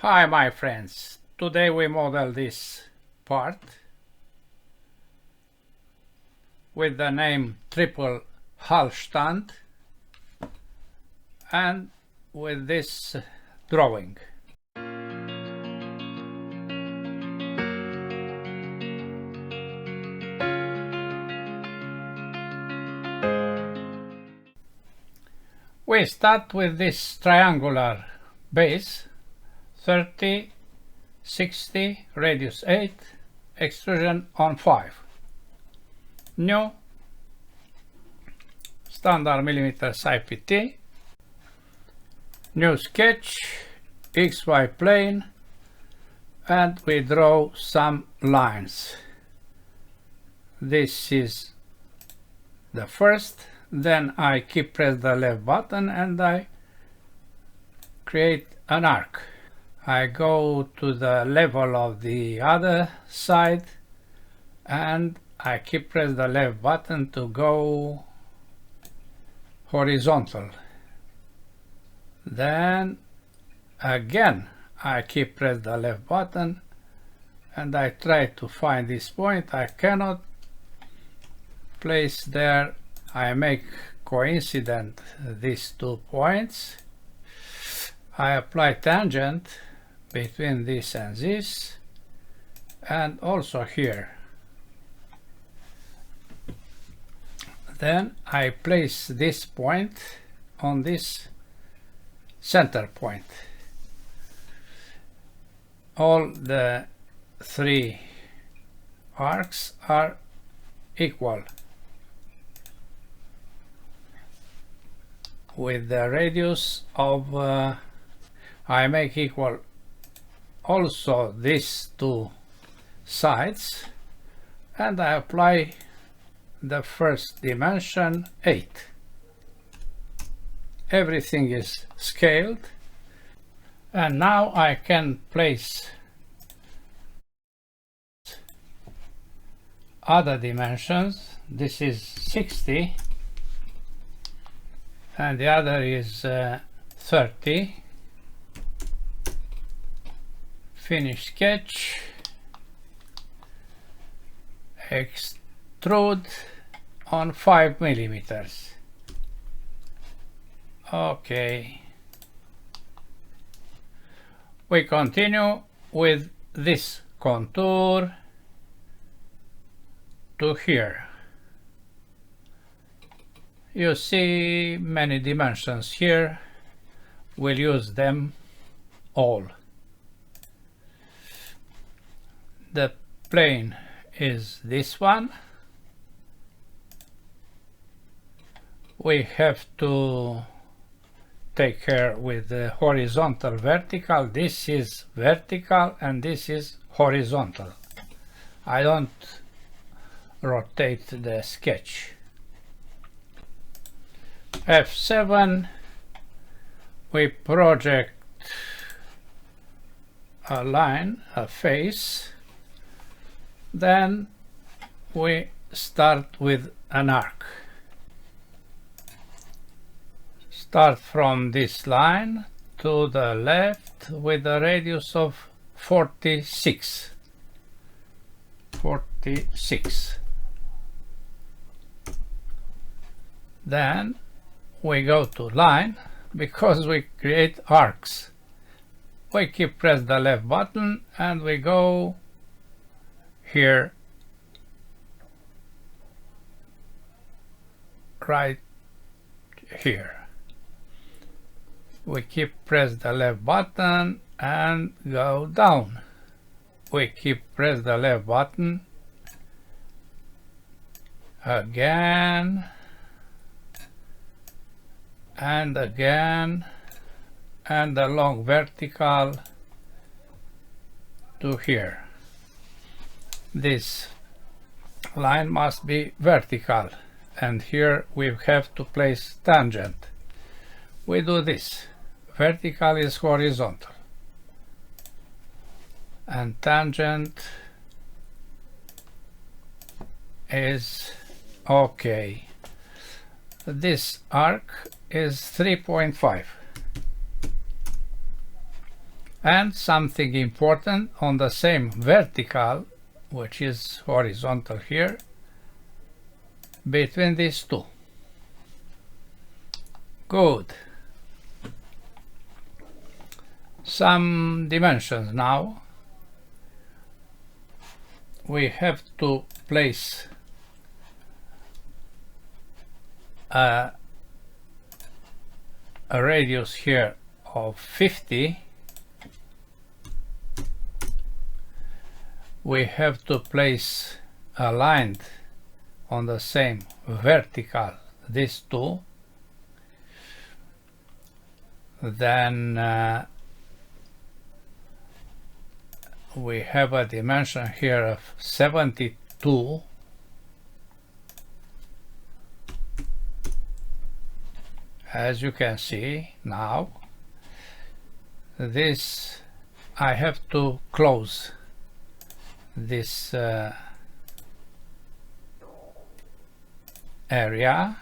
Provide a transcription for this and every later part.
Hi my friends, today we model this part with the name triple HALLSTAND and with this drawing. We start with this triangular base, 30, 60, radius 8, extrusion on 5. New, standard millimeters IPT, new sketch, XY plane, and we draw some lines. This is the first, then I press the left button and I create an arc. I go to the level of the other side and I press the left button to go horizontal. Then again I press the left button and I try to find this point. I cannot place there. I make coincident these 2 points. I apply tangent between this and this, and also here. Then I place this point on this center point. All the 3 arcs are equal, with the radius of I make equal also these 2 sides, and I apply the first dimension 8. Everything is scaled, and now I can place other dimensions. This is 60 and the other is 30. Finish sketch, extrude on 5 millimeters. Okay. We continue with this contour to here. You see many dimensions here. We'll use them all. The plane is this one. We have to take care with the horizontal vertical. This is vertical and this is horizontal. I don't rotate the sketch. F7, we project a line, a face. Then we start with an arc. Start from this line to the left with a radius of 46. 46. Then we go to line because we create arcs. We press the left button and we go here, right here. We press the left button and go down. We press the left button again and again, and along vertical to here. This line must be vertical, and here we have to place tangent. We do this. Vertical is horizontal, and tangent is okay. This arc is 3.5, And something important on the same vertical, which is horizontal here, between these two. Good. Some dimensions now. We have to place a radius here of 50. We have to place aligned on the same vertical these two. Then we have a dimension here of 72. As you can see now, this I have to close this area.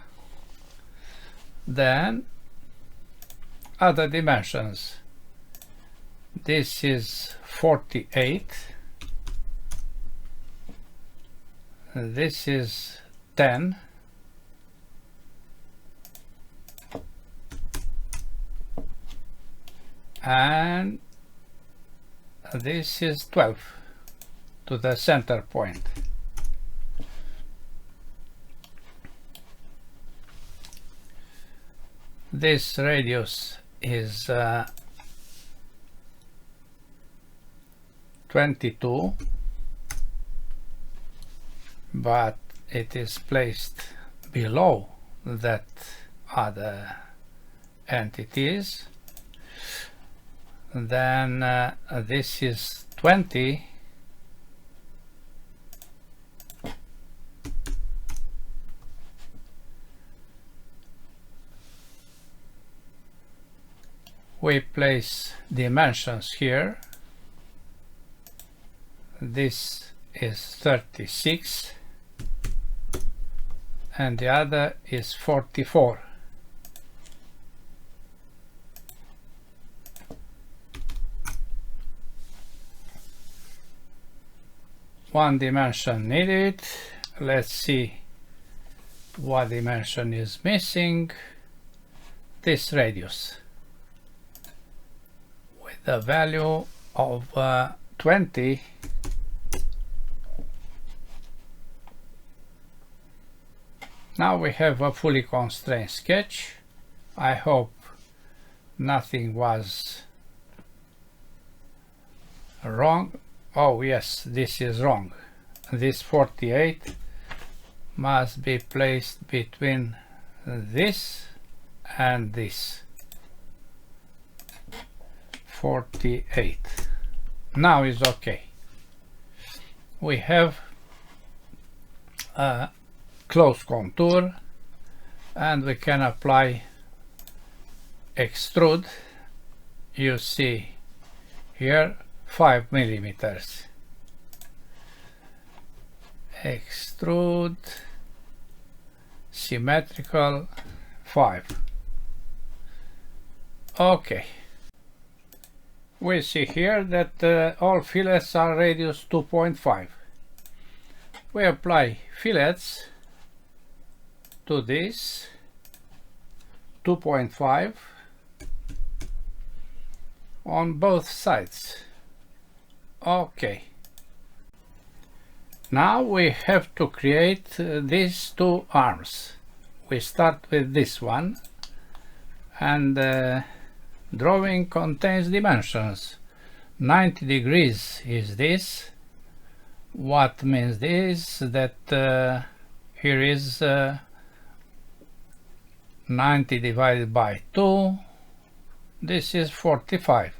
Then other dimensions. This is 48. This is 10. And this is 12 to the center point. This radius is 22, but it is placed below that other entities. Then this is 20. We place dimensions here. This is 36 and the other is 44. One dimension needed. Let's see what dimension is missing. This radius with the value of 20. Now we have a fully constrained sketch. I hope nothing was wrong. Oh yes, this is wrong. This 48 must be placed between this and this. 48. Now is okay. We have a close contour and we can apply extrude. You see here 5 millimeters. Extrude symmetrical 5. Okay. We see here that all fillets are radius 2.5. We apply fillets to this 2.5 on both sides. Okay. Now we have to create these two arms. We start with this one, and drawing contains dimensions. 90 degrees is this. What means this? That here is 90 divided by 2. This is 45.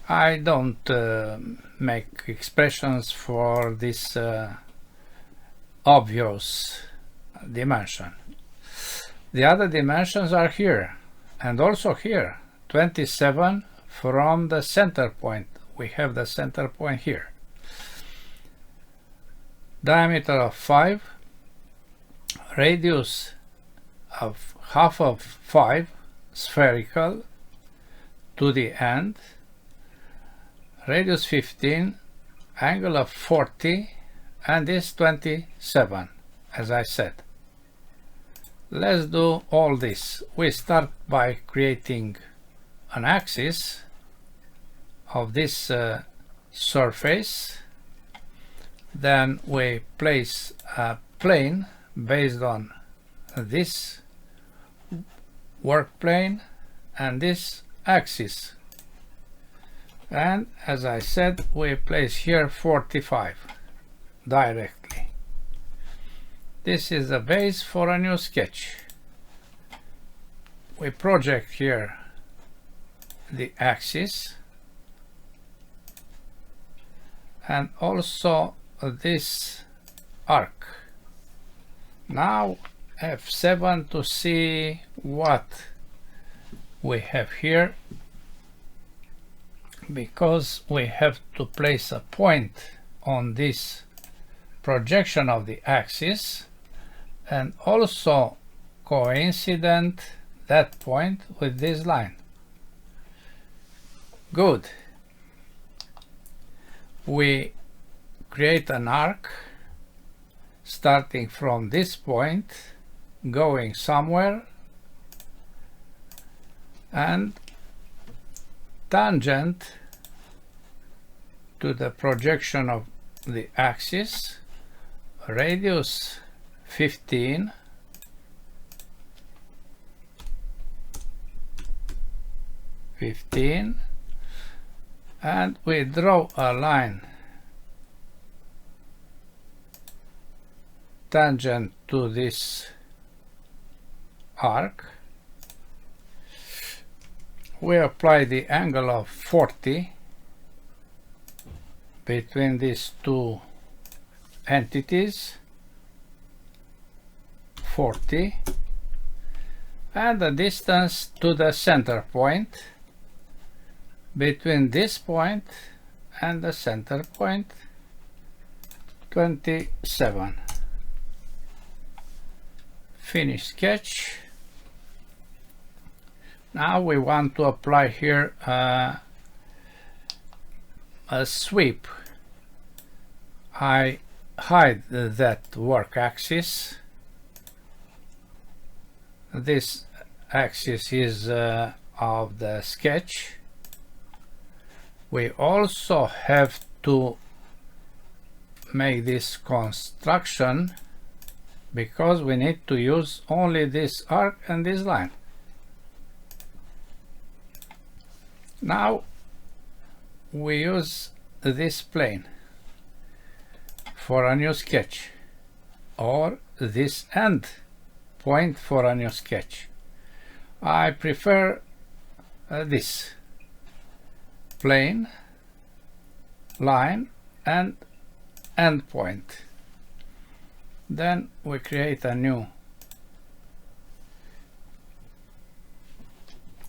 I don't make expressions for this obvious dimension. The other dimensions are here and also here. 27 from the center point. We have the center point here. Diameter of 5, radius of half of 5, spherical to the end, radius 15, angle of 40, and this 27, as I said. Let's do all this. We start by creating an axis of this surface. Then we place a plane based on this work plane and this axis. And as I said, we place here 45 directly. This is the base for a new sketch. We project here the axis and also this arc. Now F7 to see what we have here, because we have to place a point on this projection of the axis and also coincident that point with this line. Good. We create an arc starting from this point, going somewhere, and tangent to the projection of the axis, radius 15, and we draw a line tangent to this arc. We apply the angle of 40 between these two entities, 40, and the distance to the center point between this point and the center point, 27. Finish sketch. Now we want to apply here a sweep. I hide that work axis. This axis is of the sketch. We also have to make this construction because we need to use only this arc and this line. Now we use this plane for a new sketch, or this end point for a new sketch. I prefer this plane, line, and end point. Then we create a new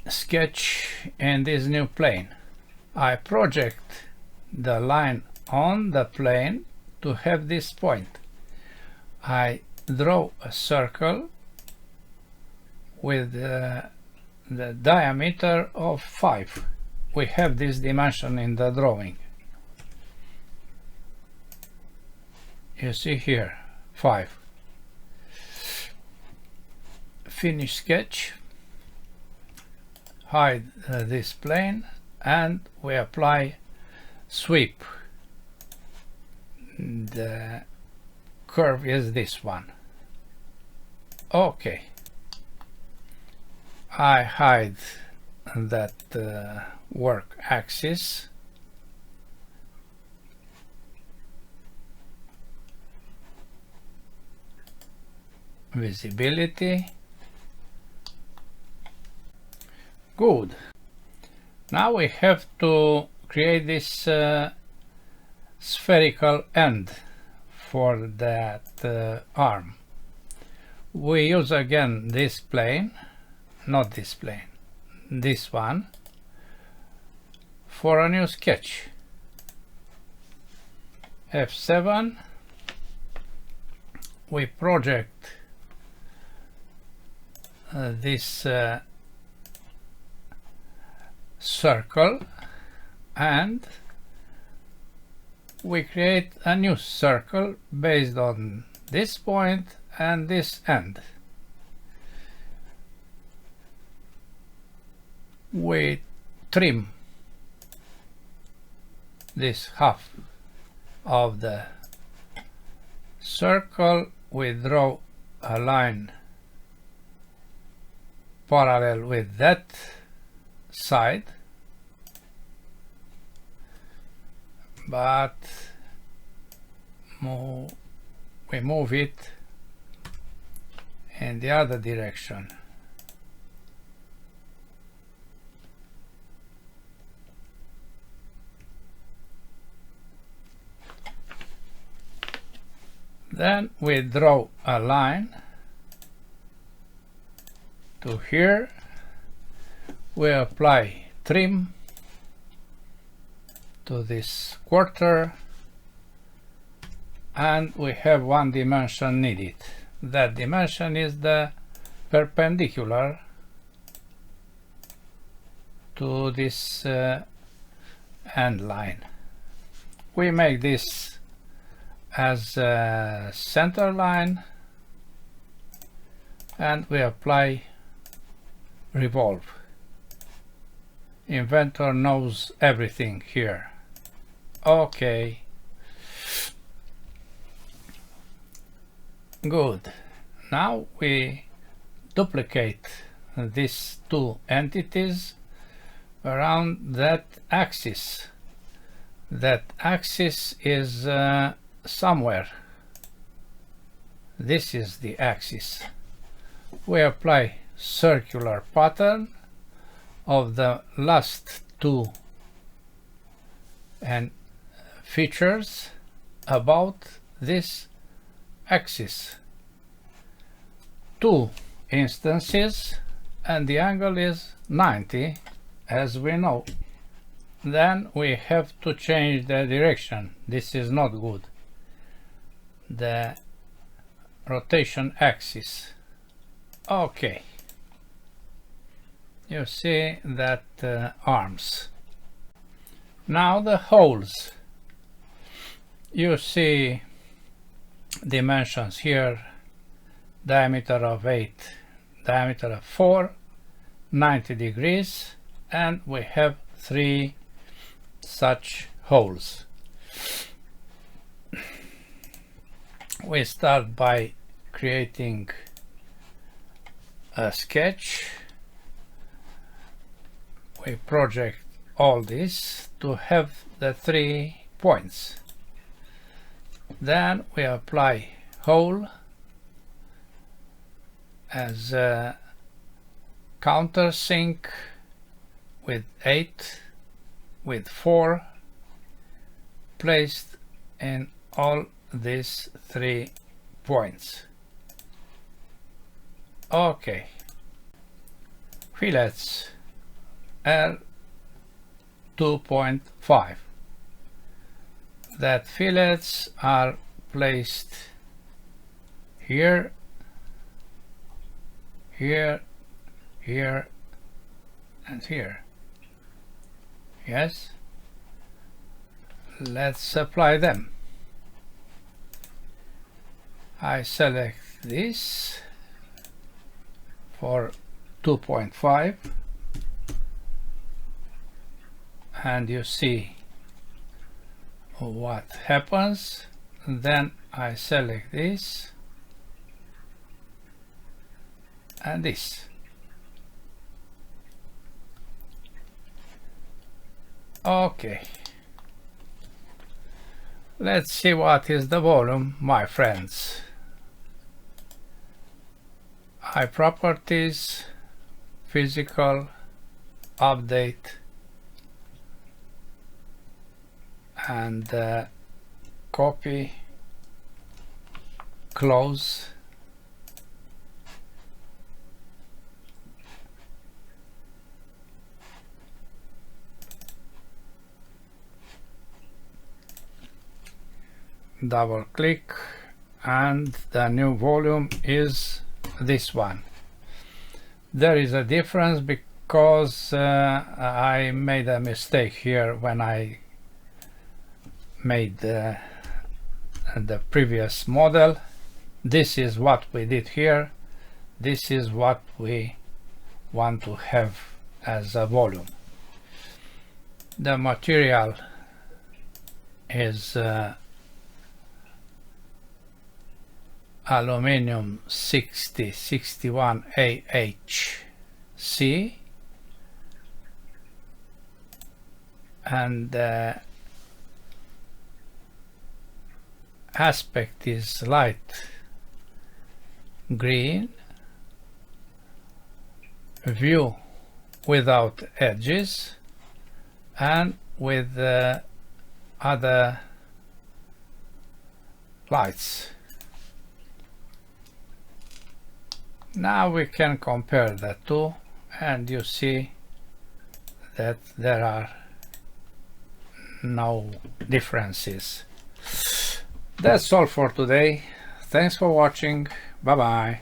sketch in this new plane. I project the line on the plane to have this point. I draw a circle with the diameter of 5. We have this dimension in the drawing. You see here, 5. Finish sketch. Hide this plane and we apply sweep. The curve is this one. Okay. I hide that work axis. Visibility. Good. Now we have to create this spherical end for that arm. We use again this plane, not this plane, this one, for a new sketch. F7, we project this circle and we create a new circle based on this point and this end. We trim this half of the circle, we draw a line parallel with that side, but we move it in the other direction. Then we draw a line to here. We apply trim to this quarter, and we have one dimension needed. That dimension is the perpendicular to this end line. We make this as a center line, and we apply revolve. Inventor knows everything here. Okay, good. Now we duplicate these two entities around that axis. That axis is somewhere. This is the axis. We apply circular pattern of the last two and features about this axis. Two instances, and the angle is 90, as we know. Then we have to change the direction. This is not good. The rotation axis. Okay, you see that arms. Now the holes. You see dimensions here, diameter of 8, diameter of 4, 90 degrees, and we have 3 such holes. We start by creating a sketch. We project all this to have the 3 points. Then we apply hole as a countersink with 8, with 4, placed in all these 3 points. Okay, fillets are 2.5. That fillets are placed here, here, here, and here. Yes, let's apply them. I select this for 2.5, and you see what happens. Then I select this and this. Okay, let's see what is the volume, my friends. High properties, physical, update, and copy, close, double click, and the new volume is this one. There is a difference because I made a mistake here when I made the previous model. This is what we did here. This is what we want to have as a volume. The material is aluminum 6061 AHC, and the aspect is light green, view without edges and with other lights. Now we can compare the two, and you see that there are no differences. That's all for today. Thanks for watching. Bye bye.